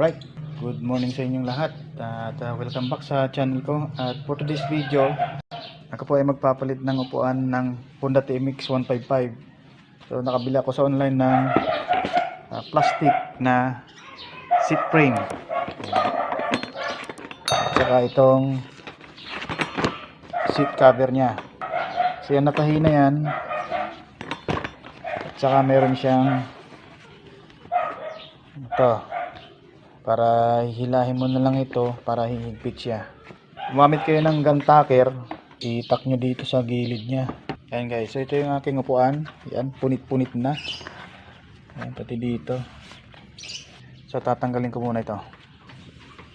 Alright, good morning sa inyong lahat at welcome back sa channel ko. At for today's video, ako po ay magpapalit ng upuan ng Honda TMX 155. So nakabili ako sa online ng plastic na seat frame at saka itong seat cover nya. So yan, nakahina yan at saka meron siyang ito para hilahin mo na lang ito para hihigpit siya. Gumamit kayo ng gun tacker, itak nyo dito sa gilid nya. Ayan guys, so ito yung aking upuan. Yan, punit-punit na. Ayan, pati dito. So tatanggalin ko muna ito.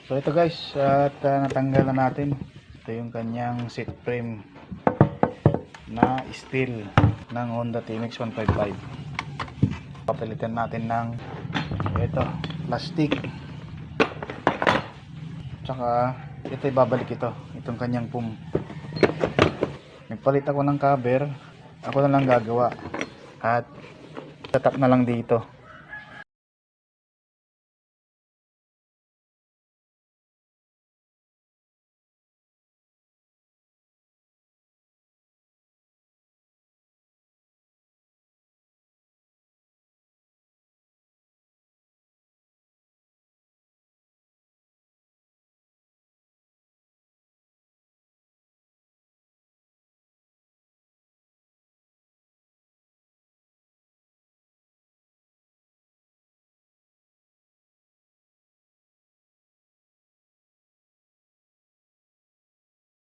So ito guys, at natanggal na natin. Ito yung kanyang seat frame na steel ng Honda TMX 155. Papalitan natin ng ito, plastic. Tsaka ito ibabalik itong kanyang pum. Nagpalit ako ng cover, ako na lang gagawa at setup na lang dito.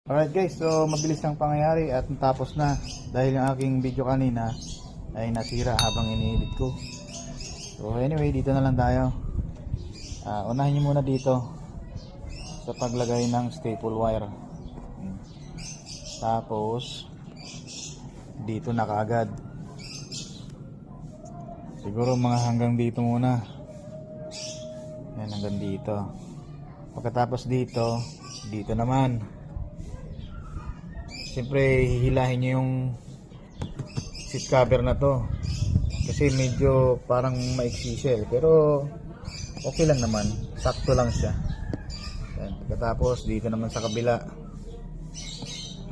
Alright guys, so mabilis ang pangyayari at natapos na dahil yung aking video kanina ay nasira habang ini-edit ko. So anyway, dito na lang tayo. Unahin nyo muna dito sa paglagay ng staple wire. Tapos dito na kaagad. Siguro mga hanggang dito muna. Yan, hanggang dito. Pagkatapos dito, dito naman. Siyempre hihilahin nyo yung seat cover na to kasi medyo parang maiksi siya, pero okay lang naman, sakto lang siya. Yan. Pagkatapos dito naman sa kabila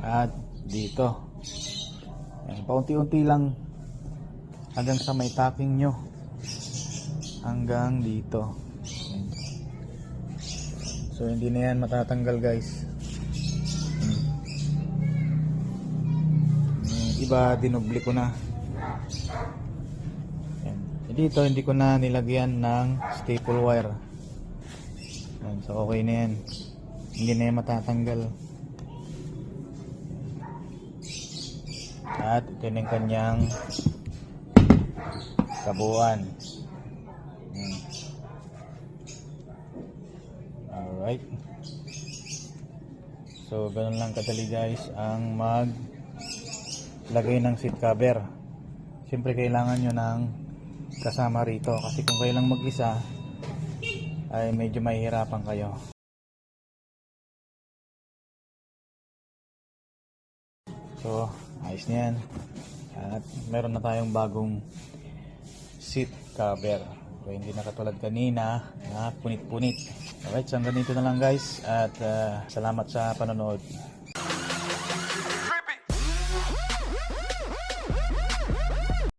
at dito. Yan. Paunti-unti lang hanggang sa may tacking nyo hanggang dito. Yan. So hindi na yan matatanggal guys. Iba dinubli ko na. Ayan. Dito hindi ko na nilagyan ng staple wire. Ayan. So okay na yan, hindi na yan matatanggal. At ito na yung kanyang kabuuan. Alright, so ganun lang kadali guys ang lagay ng seat cover. Siyempre kailangan nyo ng kasama rito kasi kung kayo lang mag-isa ay medyo mahihirapan kayo. So ayos na yan at meron na tayong bagong seat cover. So, hindi na katulad kanina na punit-punit. Alright, so hanggang dito na lang guys at salamat sa panonood.